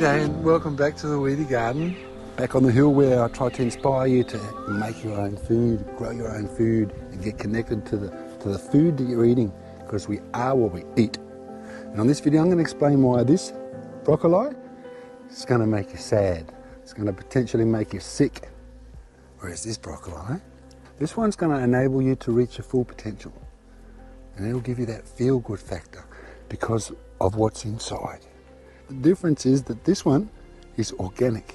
G'day and welcome back to the Weedy garden. Back on the hill where I try to inspire you to make your own food, grow your own food and get connected to the food that you're eating, because we are what we eat. And on this video I'm going to explain why this broccoli is going to make you sad. It's going to potentially make you sick. Whereas this broccoli, this one's going to enable you to reach your full potential. And it'll give you that feel-good factor because of what's inside. The difference is that this one is organic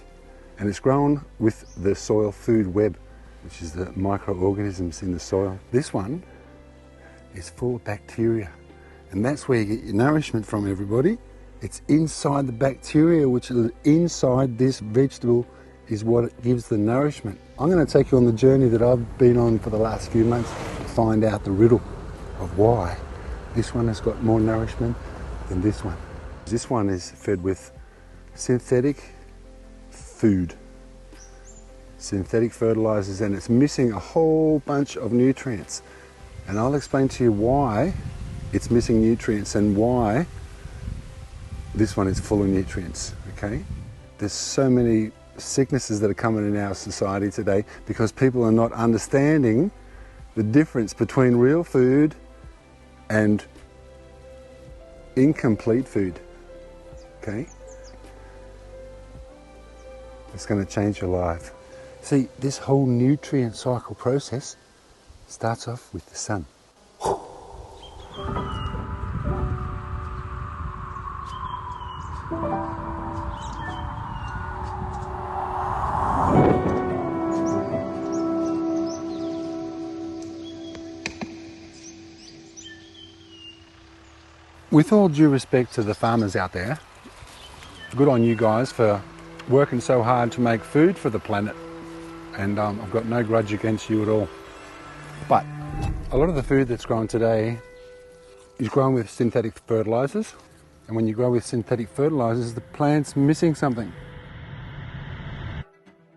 and it's grown with the soil food web, which is the microorganisms in the soil. This one is full of bacteria, and that's where you get your nourishment from, everybody. It's inside the bacteria, which is inside this vegetable, is what it gives the nourishment. I'm going to take you on the journey that I've been on for the last few months to find out the riddle of why this one has got more nourishment than this one. This one is fed with synthetic food, synthetic fertilizers, and it's missing a whole bunch of nutrients. And I'll explain to you why it's missing nutrients and why this one is full of nutrients, okay? There's so many sicknesses that are coming in our society today because people are not understanding the difference between real food and incomplete food. Okay? It's going to change your life. See, this whole nutrient cycle process starts off with the sun. With all due respect to the farmers out there, good on you guys for working so hard to make food for the planet, and I've got no grudge against you at all. But a lot of the food that's grown today is grown with synthetic fertilizers, and when you grow with synthetic fertilizers, the plant's missing something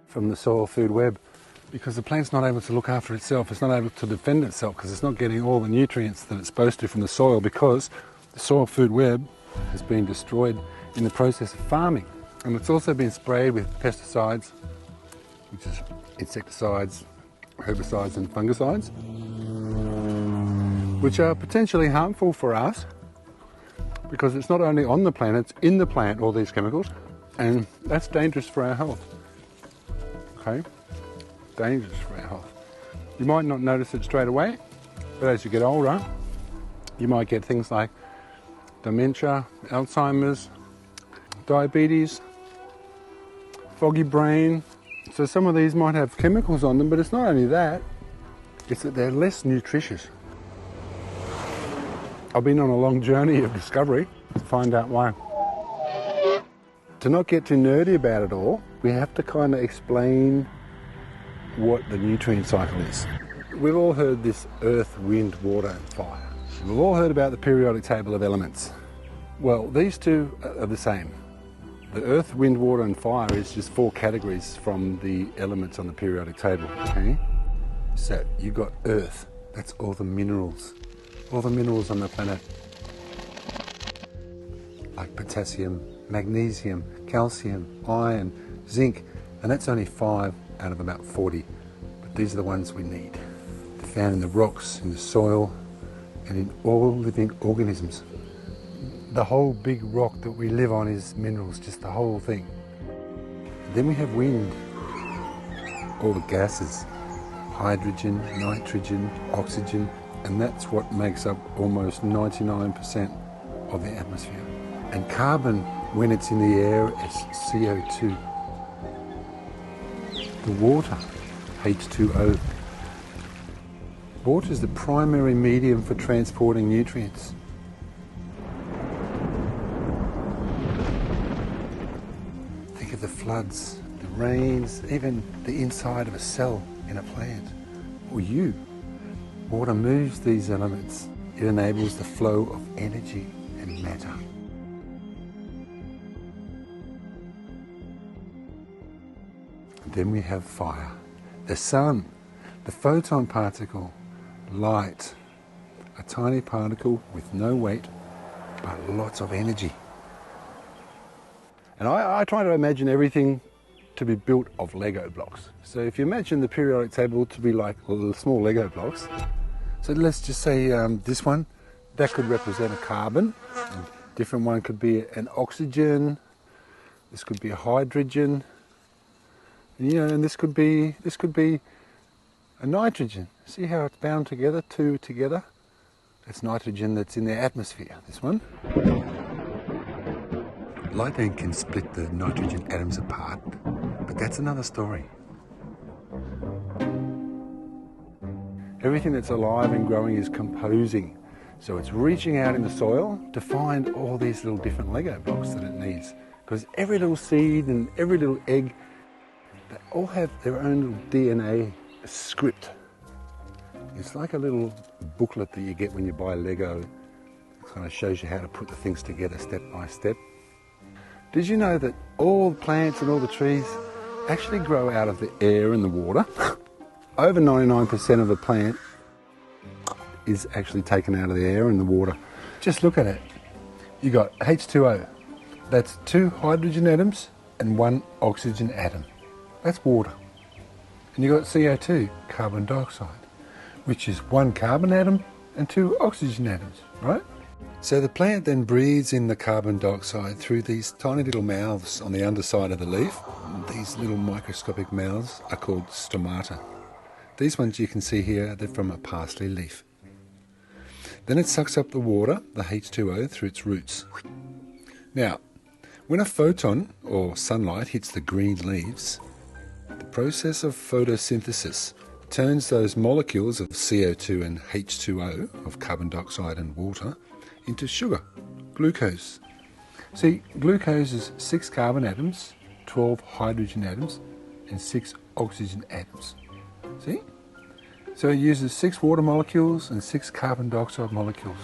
from the soil food web, because the plant's not able to look after itself. It's not able to defend itself because it's not getting all the nutrients that it's supposed to from the soil, because the soil food web has been destroyed in the process of farming. And it's also been sprayed with pesticides, which is insecticides, herbicides and fungicides, which are potentially harmful for us because it's not only on the plant, it's in the plant, all these chemicals, and that's dangerous for our health. Okay? Dangerous for our health. You might not notice it straight away, but as you get older, you might get things like dementia, Alzheimer's, diabetes, foggy brain. So some of these might have chemicals on them, but it's not only that, it's that they're less nutritious. I've been on a long journey of discovery to find out why. To not get too nerdy about it all, we have to kind of explain what the nutrient cycle is. We've all heard this earth, wind, water and fire. We've all heard about the periodic table of elements. Well, these two are the same. The earth, wind, water and fire is just 4 categories from the elements on the periodic table, okay? So you've got earth, that's all the minerals on the planet. Like potassium, magnesium, calcium, iron, zinc, and that's only 5 out of about 40. But these are the ones we need. They're found in the rocks, in the soil, and in all living organisms. The whole big rock that we live on is minerals, just the whole thing. Then we have wind, all the gases, hydrogen, nitrogen, oxygen, and that's what makes up almost 99% of the atmosphere. And carbon, when it's in the air, is CO2. The water, H2O. Water is the primary medium for transporting nutrients. Think of the floods, the rains, even the inside of a cell in a plant, or you. Water moves these elements. It enables the flow of energy and matter. Then we have fire, the sun, the photon particle, light, a tiny particle with no weight but lots of energy. And I try to imagine everything to be built of Lego blocks. So if you imagine the periodic table to be like small Lego blocks, so let's just say this one, that could represent a carbon. A different one could be an oxygen. This could be a hydrogen. And, and this could be a nitrogen. See how it's bound together, two together? That's nitrogen that's in the atmosphere, this one. Lightning can split the nitrogen atoms apart, but that's another story. Everything that's alive and growing is composing. So it's reaching out in the soil to find all these little different Lego blocks that it needs. Because every little seed and every little egg, they all have their own little DNA script. It's like a little booklet that you get when you buy Lego. It kind of shows you how to put the things together step by step. Did you know that all the plants and all the trees actually grow out of the air and the water? Over 99% of the plant is actually taken out of the air and the water. Just look at it. You got H2O. That's 2 hydrogen atoms and 1 oxygen atom. That's water. And you got CO2, carbon dioxide, which is 1 carbon atom and 2 oxygen atoms, right? So the plant then breathes in the carbon dioxide through these tiny little mouths on the underside of the leaf. These little microscopic mouths are called stomata. These ones you can see here, they're from a parsley leaf. Then it sucks up the water, the H2O, through its roots. Now, when a photon or sunlight hits the green leaves, the process of photosynthesis turns those molecules of CO2 and H2O, of carbon dioxide and water, into sugar, glucose. See, glucose is 6 carbon atoms, 12 hydrogen atoms, and 6 oxygen atoms. See? So it uses 6 water molecules and 6 carbon dioxide molecules.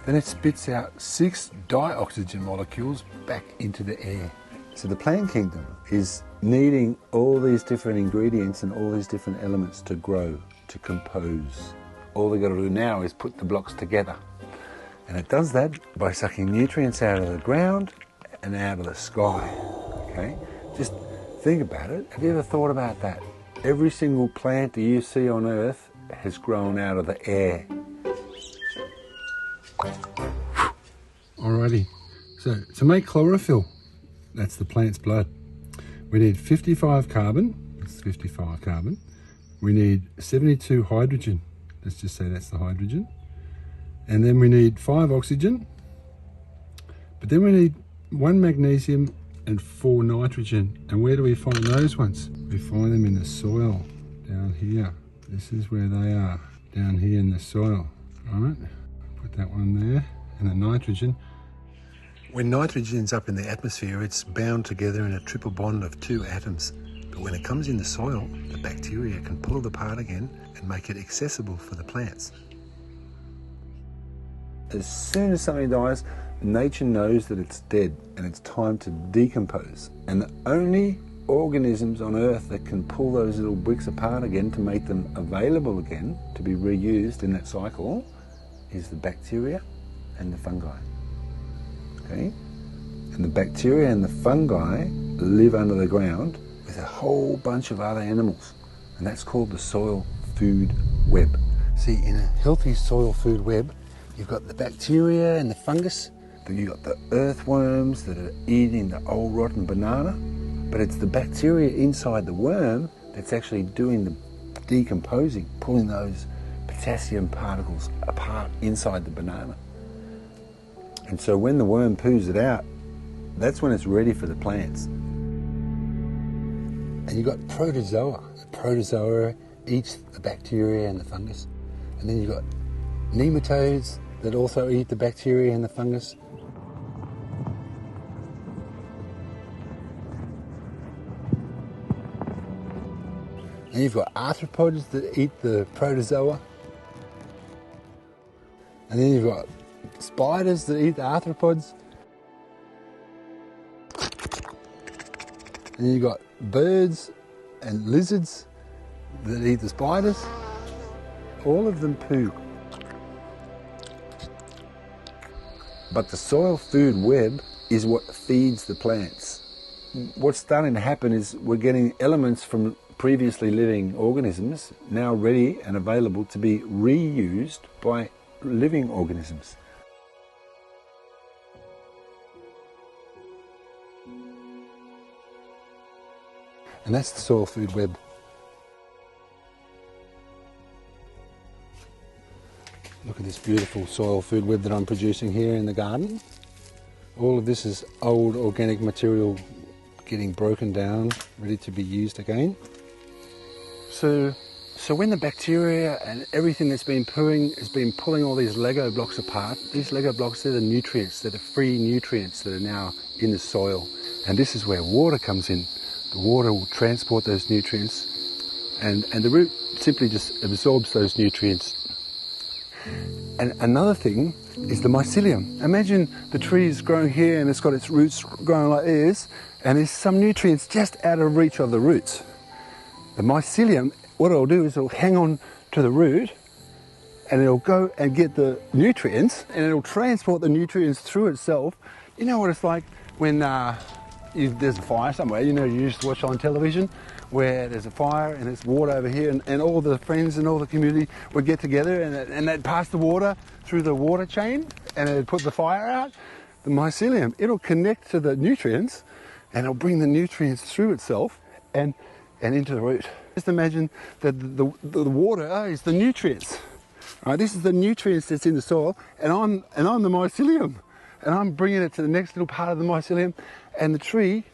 Then it spits out 6 dioxygen molecules back into the air. So the plant kingdom is needing all these different ingredients and all these different elements to grow, to compose. All they've got to do now is put the blocks together. And it does that by sucking nutrients out of the ground and out of the sky. Okay? Just think about it. Have you ever thought about that? Every single plant that you see on Earth has grown out of the air. Alrighty, so to make chlorophyll, that's the plant's blood, we need 55 carbon, that's 55 carbon. We need 72 hydrogen, let's just say that's the hydrogen. And then we need 5 oxygen, but then we need 1 magnesium and 4 nitrogen. And where do we find those ones? We find them in the soil, down here. This is where they are, down here in the soil. All right, put that one there. And the nitrogen. When nitrogen's up in the atmosphere, it's bound together in a triple bond of 2 atoms. But when it comes in the soil, the bacteria can pull it apart again and make it accessible for the plants. As soon as something dies, nature knows that it's dead and it's time to decompose. And the only organisms on Earth that can pull those little bricks apart again to make them available again to be reused in that cycle is the bacteria and the fungi. Okay? And the bacteria and the fungi live under the ground with a whole bunch of other animals. And that's called the soil food web. See, in a healthy soil food web, you've got the bacteria and the fungus, then you've got the earthworms that are eating the old rotten banana, but it's the bacteria inside the worm that's actually doing the decomposing, pulling those potassium particles apart inside the banana. And so when the worm poos it out, that's when it's ready for the plants. And you've got protozoa. The protozoa eats the bacteria and the fungus. And then you've got nematodes that also eat the bacteria and the fungus. And you've got arthropods that eat the protozoa. And then you've got spiders that eat the arthropods. And you've got birds and lizards that eat the spiders. All of them poo. But the soil food web is what feeds the plants. what's starting to happen is we're getting elements from previously living organisms now ready and available to be reused by living organisms. And that's the soil food web. Look at this beautiful soil food web that I'm producing here in the garden. All of this is old organic material getting broken down, ready to be used again. So when the bacteria and everything that's been pooing has been pulling all these Lego blocks apart, these Lego blocks are the nutrients, they're the free nutrients that are now in the soil. And this is where water comes in. The water will transport those nutrients and the root simply just absorbs those nutrients. And another thing is the mycelium. Imagine the tree is growing here and it's got its roots growing like this, and there's some nutrients just out of reach of the roots. The mycelium, what it'll do is it'll hang on to the root and it'll go and get the nutrients and it'll transport the nutrients through itself. You know what it's like when there's a fire somewhere, you used to watch on television, where there's a fire and there's water over here, and all the friends and all the community would get together and they'd pass the water through the water chain and they'd put the fire out. The mycelium, it'll connect to the nutrients and it'll bring the nutrients through itself and into the root. Just imagine that the water is the nutrients. Right, this is the nutrients that's in the soil, and I'm the mycelium, and I'm bringing it to the next little part of the mycelium, and the tree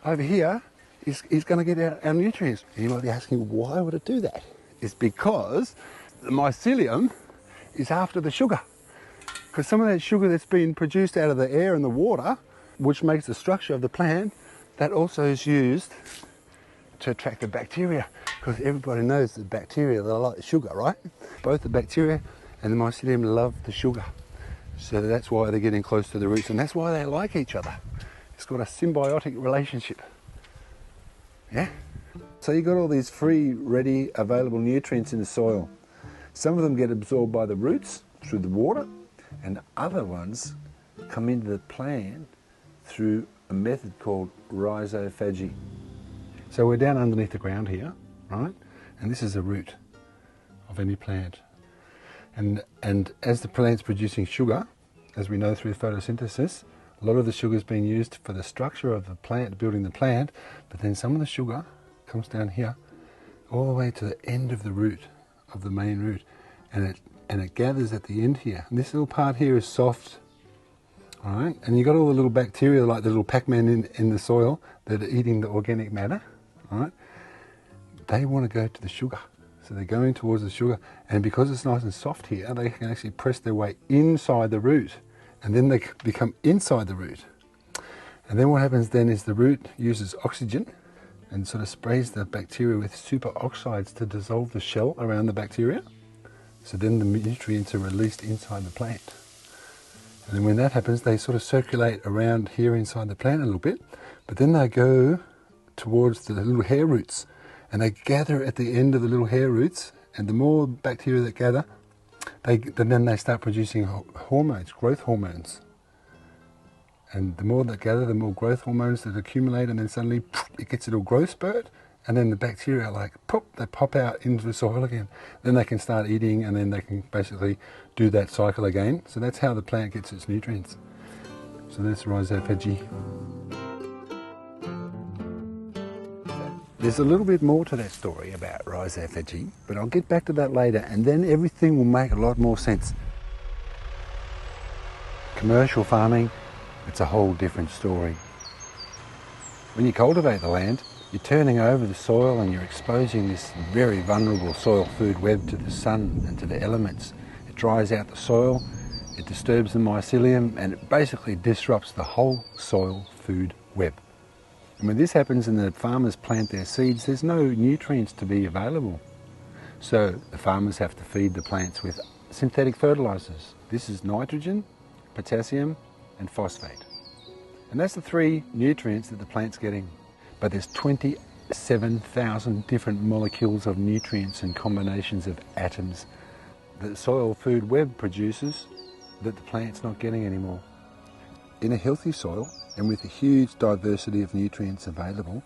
over here is going to get our nutrients. And you might be asking, why would it do that? It's because the mycelium is after the sugar. Because some of that sugar that's been produced out of the air and the water, which makes the structure of the plant, that also is used to attract the bacteria. Because everybody knows the bacteria, they like the sugar, right? Both the bacteria and the mycelium love the sugar. So that's why they're getting close to the roots, and that's why they like each other. It's got a symbiotic relationship. Yeah? So you've got all these free, ready, available nutrients in the soil. Some of them get absorbed by the roots through the water, and other ones come into the plant through a method called rhizophagy. So we're down underneath the ground here, right? And this is a root of any plant. And as the plant's producing sugar, as we know through photosynthesis, a lot of the sugar is being used for the structure of the plant, building the plant, but then some of the sugar comes down here all the way to the end of the root, of the main root, and it gathers at the end here. And this little part here is soft, all right? And you've got all the little bacteria, like the little Pac-Man in the soil, that are eating the organic matter, all right? They want to go to the sugar. So they're going towards the sugar, and because it's nice and soft here, they can actually press their way inside the root, and then they become inside the root. And then what happens then is the root uses oxygen and sort of sprays the bacteria with superoxides to dissolve the shell around the bacteria. So then the nutrients are released inside the plant. And then when that happens, they sort of circulate around here inside the plant a little bit, but then they go towards the little hair roots, and they gather at the end of the little hair roots, and the more bacteria that gather, then they start producing hormones, growth hormones. And the more that gather, the more growth hormones that accumulate, and then suddenly it gets a little growth spurt, and then the bacteria they pop out into the soil again. Then they can start eating, and then they can basically do that cycle again. So that's how the plant gets its nutrients. So that's rhizophagy. There's a little bit more to that story about rhizophagy, but I'll get back to that later, and then everything will make a lot more sense. Commercial farming, it's a whole different story. When you cultivate the land, you're turning over the soil and you're exposing this very vulnerable soil food web to the sun and to the elements. It dries out the soil, it disturbs the mycelium, and it basically disrupts the whole soil food web. And when this happens and the farmers plant their seeds, there's no nutrients to be available. So the farmers have to feed the plants with synthetic fertilizers. This is nitrogen, potassium, and phosphate. And that's the three nutrients that the plant's getting. But there's 27,000 different molecules of nutrients and combinations of atoms that the soil food web produces that the plant's not getting anymore. In a healthy soil, And with a huge diversity of nutrients available,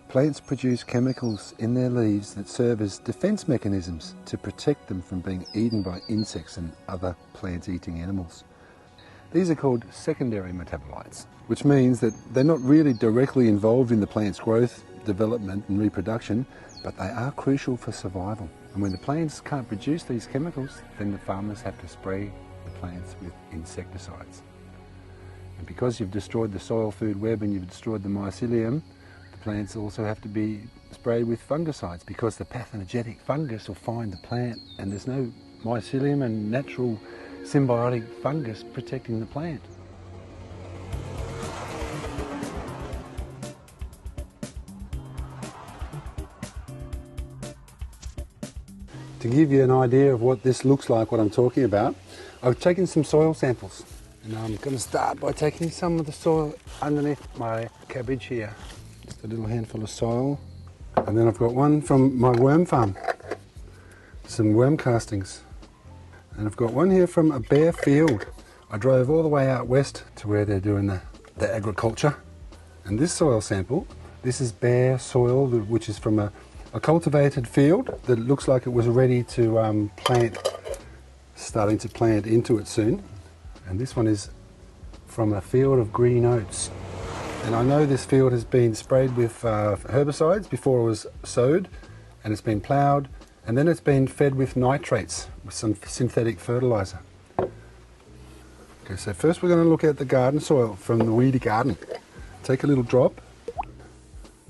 plants produce chemicals in their leaves that serve as defense mechanisms to protect them from being eaten by insects and other plant-eating animals. These are called secondary metabolites, which means that they're not really directly involved in the plant's growth, development and reproduction, but they are crucial for survival. And when the plants can't produce these chemicals, then the farmers have to spray the plants with insecticides. And because you've destroyed the soil food web and you've destroyed the mycelium, the plants also have to be sprayed with fungicides, because the pathogenic fungus will find the plant and there's no mycelium and natural symbiotic fungus protecting the plant. To give you an idea of what this looks like, what I'm talking about, I've taken some soil samples, and I'm going to start by taking some of the soil underneath my cabbage here. Just a little handful of soil, and then I've got one from my worm farm, some worm castings, and I've got one here from a bare field. I drove all the way out west to where they're doing the agriculture, and this soil sample, this is bare soil which is from a cultivated field that looks like it was ready to starting to plant into it soon. And this one is from a field of green oats. And I know this field has been sprayed with herbicides before it was sowed, and it's been ploughed, and then it's been fed with nitrates, with some synthetic fertiliser. Okay, so first we're going to look at the garden soil from the Weedy garden. Take a little drop,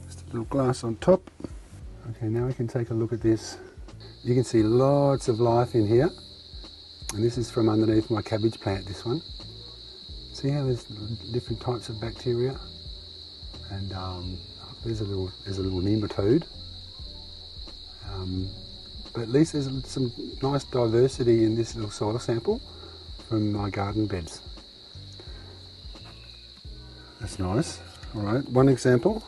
just a little glass on top. Okay, now we can take a look at this. You can see lots of life in here. And this is from underneath my cabbage plant, this one. See how there's different types of bacteria? And there's a little nematode. But at least there's some nice diversity in this little soil sample from my garden beds. That's nice. All right, one example.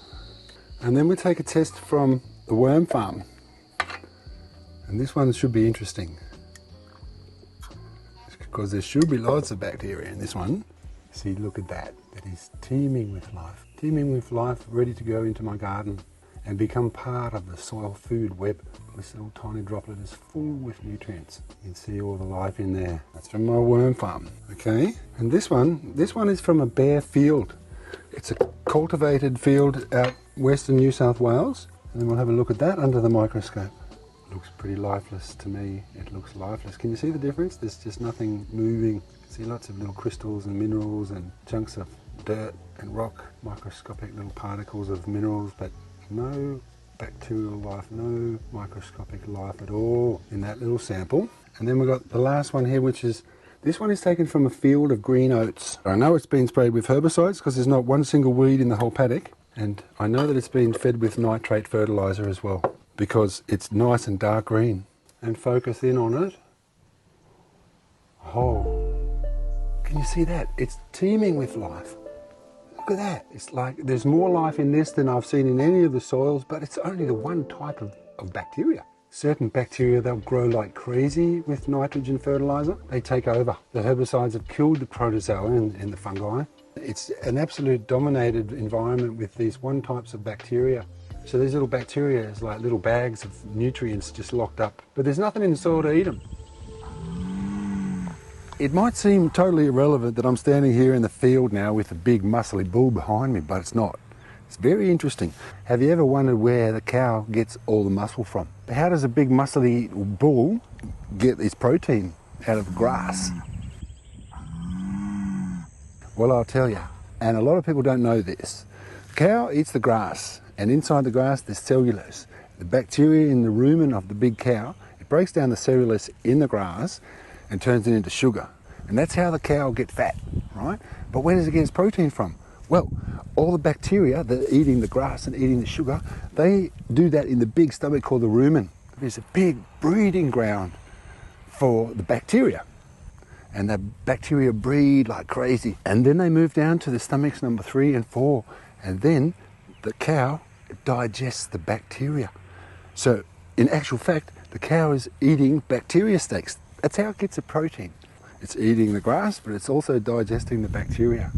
And then we take a test from the worm farm, and this one should be interesting because there should be lots of bacteria in this one. See, look at that. It is teeming with life, ready to go into my garden and become part of the soil food web. This little tiny droplet is full with nutrients. You can see all the life in there. That's from my worm farm. Okay, and this one is from a bare field. It's a cultivated field out western New South Wales. And then we'll have a look at that under the microscope. It looks pretty lifeless to me. It looks lifeless. Can you see the difference? There's just nothing moving. You can see lots of little crystals and minerals and chunks of dirt and rock, microscopic little particles of minerals, but no bacterial life, no microscopic life at all in that little sample. And then we've got the last one here, which is, this one is taken from a field of green oats. I know it's been sprayed with herbicides because there's not one single weed in the whole paddock. And I know that it's been fed with nitrate fertiliser as well, because it's nice and dark green. And focus in on it. Oh, can you see that? It's teeming with life. Look at that. It's like there's more life in this than I've seen in any of the soils, but it's only the one type of bacteria. Certain bacteria, they'll grow like crazy with nitrogen fertiliser. They take over. The herbicides have killed the protozoa and the fungi. It's an absolute dominated environment with these one types of bacteria. So these little bacteria is like little bags of nutrients just locked up. But there's nothing in the soil to eat them. It might seem totally irrelevant that I'm standing here in the field now with a big muscly bull behind me, but it's not. It's very interesting. Have you ever wondered where the cow gets all the muscle from? How does a big muscly bull get its protein out of grass? Well, I'll tell you, and a lot of people don't know this. The cow eats the grass, and inside the grass there's cellulose. The bacteria in the rumen of the big cow, it breaks down the cellulose in the grass and turns it into sugar. And that's how the cow will get fat, right? But where does it get its protein from? Well, all the bacteria that are eating the grass and eating the sugar, they do that in the big stomach called the rumen. It's a big breeding ground for the bacteria. And the bacteria breed like crazy. And then they move down to the stomachs number 3 and 4. And then the cow digests the bacteria. So in actual fact, the cow is eating bacteria steaks. That's how it gets the protein. It's eating the grass, but it's also digesting the bacteria.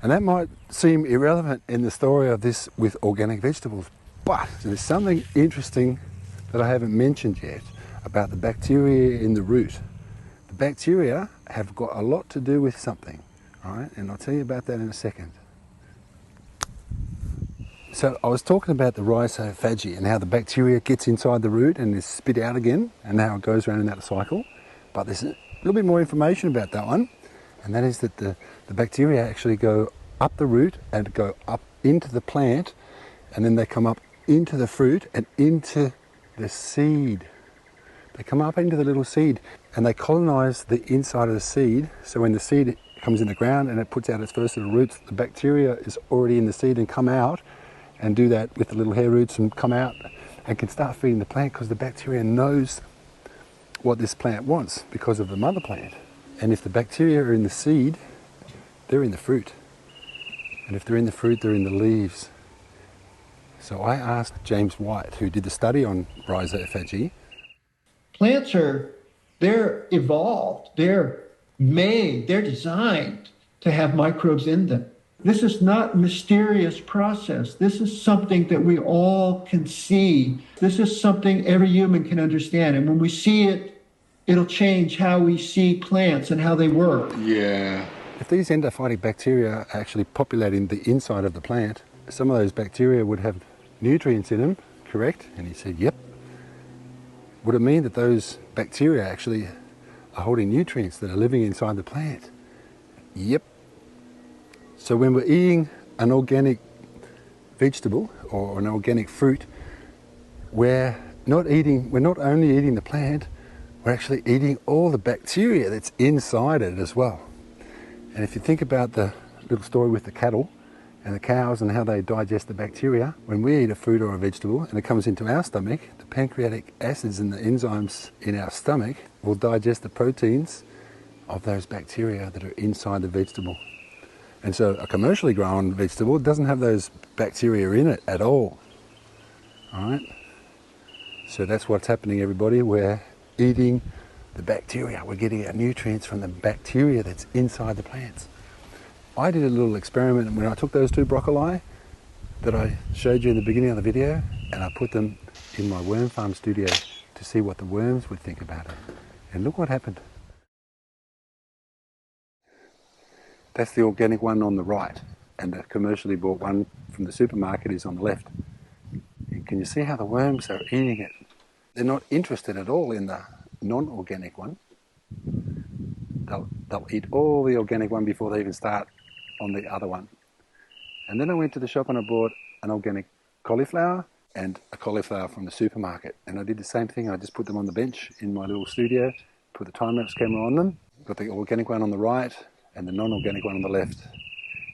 And that might seem irrelevant in the story of this with organic vegetables, but there's something interesting that I haven't mentioned yet about the bacteria in the root. The bacteria have got a lot to do with something, right? And I'll tell you about that in a second. So I was talking about the rhizophagy and how the bacteria gets inside the root and is spit out again, and how it goes around in that cycle. But there's a little bit more information about that one, and that is that the bacteria actually go up the root and go up into the plant, and then they come up into the fruit and into the seed. They come up into the little seed and they colonize the inside of the seed. So when the seed comes in the ground and it puts out its first little roots, the bacteria is already in the seed and come out and do that with the little hair roots and come out and can start feeding the plant, because the bacteria knows what this plant wants because of the mother plant. And if the bacteria are in the seed, they're in the fruit. And if they're in the fruit, they're in the leaves. So I asked James White, who did the study on rhizophagy. Plants they're evolved, they're made, they're designed to have microbes in them. This is not a mysterious process. This is something that we all can see. This is something every human can understand. And when we see it, it'll change how we see plants and how they work. Yeah. If these endophytic bacteria are actually populating the inside of the plant, some of those bacteria would have nutrients in them, correct? And he said, yep. Would it mean that those bacteria actually are holding nutrients that are living inside the plant? Yep. So when we're eating an organic vegetable or an organic fruit, we're not only eating the plant, we're actually eating all the bacteria that's inside it as well. And if you think about the little story with the cattle and the cows and how they digest the bacteria, when we eat a fruit or a vegetable and it comes into our stomach, the pancreatic acids and the enzymes in our stomach will digest the proteins of those bacteria that are inside the vegetable. And so a commercially grown vegetable doesn't have those bacteria in it at all. All right? So that's what's happening, everybody. We're eating the bacteria. We're getting our nutrients from the bacteria that's inside the plants. I did a little experiment when I took those 2 broccoli that I showed you in the beginning of the video, and I put them in my worm farm studio to see what the worms would think about it. And look what happened. That's the organic one on the right, and the commercially bought one from the supermarket is on the left. And can you see how the worms are eating it? They're not interested at all in the non-organic one. They'll eat all the organic one before they even start on the other one. And then I went to the shop and I bought an organic cauliflower and a cauliflower from the supermarket. And I did the same thing. I just put them on the bench in my little studio, put the time-lapse camera on them, got the organic one on the right and the non-organic one on the left.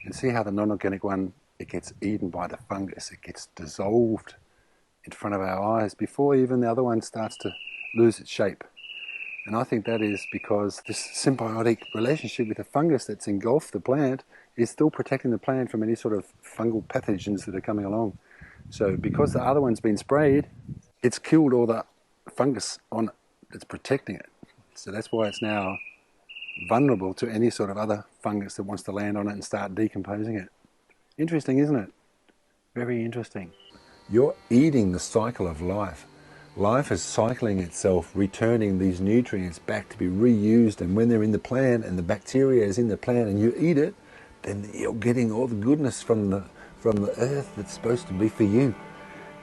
And see how the non-organic one, it gets eaten by the fungus. It gets dissolved in front of our eyes before even the other one starts to lose its shape. And I think that is because this symbiotic relationship with the fungus that's engulfed the plant is still protecting the plant from any sort of fungal pathogens that are coming along. So because the other one's been sprayed, it's killed all the fungus on it that's protecting it. So that's why it's now vulnerable to any sort of other fungus that wants to land on it and start decomposing it. Interesting, isn't it? Very interesting. You're eating the cycle of life. Life is cycling itself, returning these nutrients back to be reused, and when they're in the plant and the bacteria is in the plant and you eat it, then you're getting all the goodness from the earth that's supposed to be for you.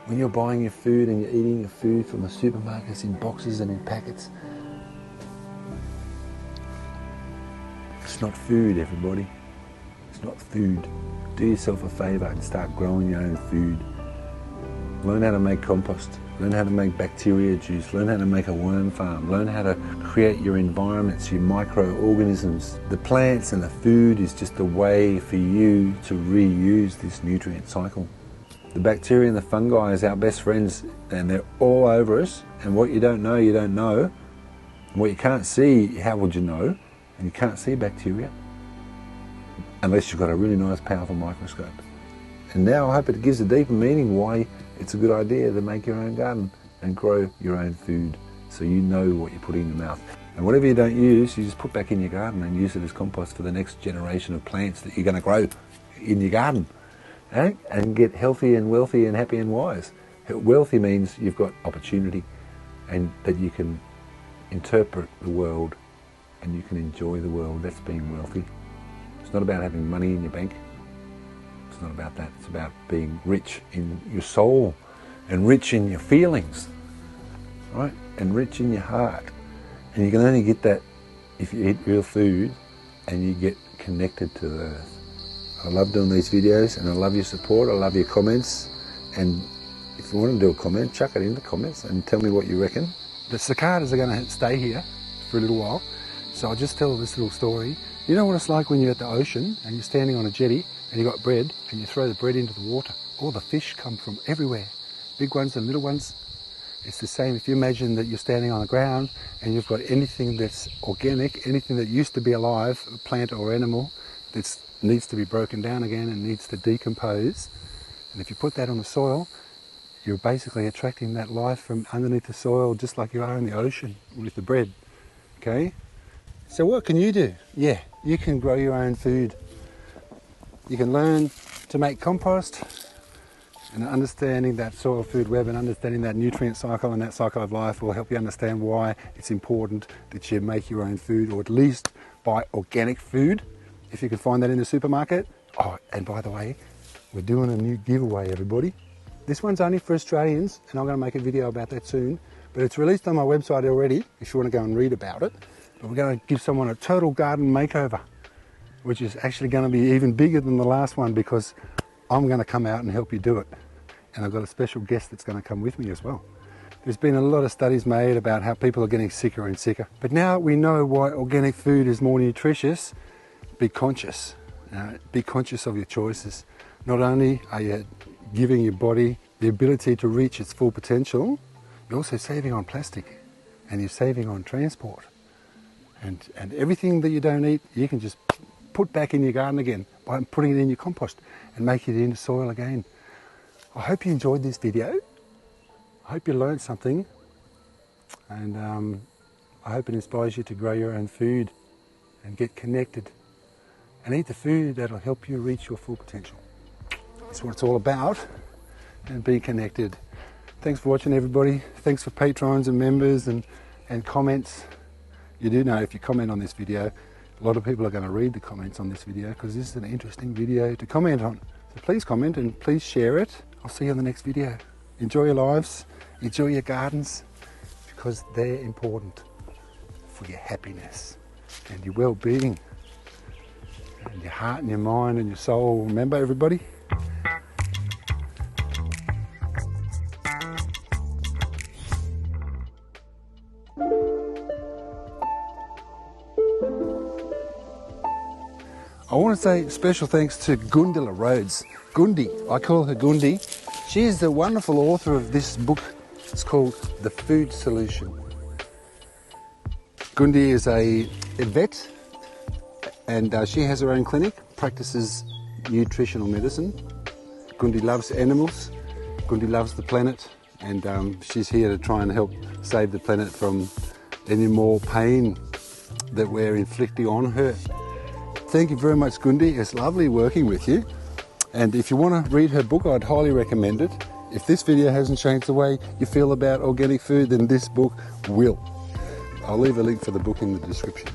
When you're buying your food and you're eating your food from the supermarkets in boxes and in packets, it's not food, everybody. It's not food. Do yourself a favour and start growing your own food. Learn how to make compost. Learn how to make bacteria juice. Learn how to make a worm farm. Learn how to create your environments, your microorganisms. The plants and the food is just a way for you to reuse this nutrient cycle. The bacteria and the fungi is our best friends, and they're all over us. And what you don't know, you don't know. And what you can't see, how would you know? And you can't see bacteria unless you've got a really nice, powerful microscope. And now I hope it gives a deeper meaning why it's a good idea to make your own garden and grow your own food so you know what you're putting in your mouth. And whatever you don't use, you just put back in your garden and use it as compost for the next generation of plants that you're going to grow in your garden. Eh? And get healthy and wealthy and happy and wise. Wealthy means you've got opportunity and that you can interpret the world and you can enjoy the world. That's being wealthy. It's not about having money in your bank. It's not about that. It's about being rich in your soul and rich in your feelings, right? And rich in your heart. And you can only get that if you eat real food and you get connected to the earth. I love doing these videos and I love your support. I love your comments. And if you want to do a comment, chuck it in the comments and tell me what you reckon. The cicadas are going to stay here for a little while. So I'll just tell this little story. You know what it's like when you're at the ocean and you're standing on a jetty and you've got bread and you throw the bread into the water. All the fish come from everywhere, big ones and little ones. It's the same if you imagine that you're standing on the ground and you've got anything that's organic, anything that used to be alive, a plant or animal, that needs to be broken down again and needs to decompose. And if you put that on the soil, you're basically attracting that life from underneath the soil just like you are in the ocean with the bread. Okay? So what can you do? Yeah, you can grow your own food. You can learn to make compost, and understanding that soil food web and understanding that nutrient cycle and that cycle of life will help you understand why it's important that you make your own food, or at least buy organic food if you can find that in the supermarket. Oh, and by the way, we're doing a new giveaway, everybody. This one's only for Australians, and I'm going to make a video about that soon, but it's released on my website already if you want to go and read about it. But we're going to give someone a total garden makeover, which is actually going to be even bigger than the last one because I'm going to come out and help you do it. And I've got a special guest that's going to come with me as well. There's been a lot of studies made about how people are getting sicker and sicker. But now we know why organic food is more nutritious. Be conscious. Be conscious of your choices. Not only are you giving your body the ability to reach its full potential, you're also saving on plastic and you're saving on transport. And everything that you don't eat, you can just put back in your garden again by putting it in your compost and making it into soil again. I hope you enjoyed this video. I hope you learned something, and I hope it inspires you to grow your own food and get connected and eat the food that'll help you reach your full potential. That's what it's all about, and be connected. Thanks for watching, everybody. Thanks for patrons and members and comments. You do know if you comment on this video, a lot of people are going to read the comments on this video because this is an interesting video to comment on. So please comment and please share it. I'll see you on the next video. Enjoy your lives, enjoy your gardens, because they're important for your happiness and your well-being and your heart and your mind and your soul. Remember, everybody? I want to say special thanks to Gundula Rhoades. Gundi, I call her Gundi. She is the wonderful author of this book. It's called The Food Solution. Gundi is a vet, and she has her own clinic, practices nutritional medicine. Gundi loves animals, Gundi loves the planet, and she's here to try and help save the planet from any more pain that we're inflicting on her. Thank you very much, Gundi. It's lovely working with you. And if you want to read her book, I'd highly recommend it. If this video hasn't changed the way you feel about organic food, then this book will. I'll leave a link for the book in the description.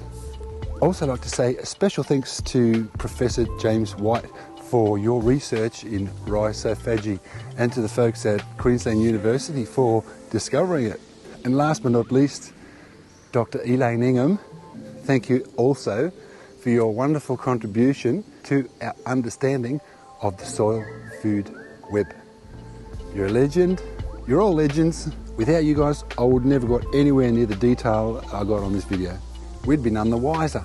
Also, I'd like to say a special thanks to Professor James White for your research in rhizophagy, and to the folks at Queensland University for discovering it. And last but not least, Dr. Elaine Ingham, thank you also for your wonderful contribution to our understanding of the soil food web. You're a legend. You're all legends. Without you guys, I would never got anywhere near the detail I got on this video. We'd be none the wiser.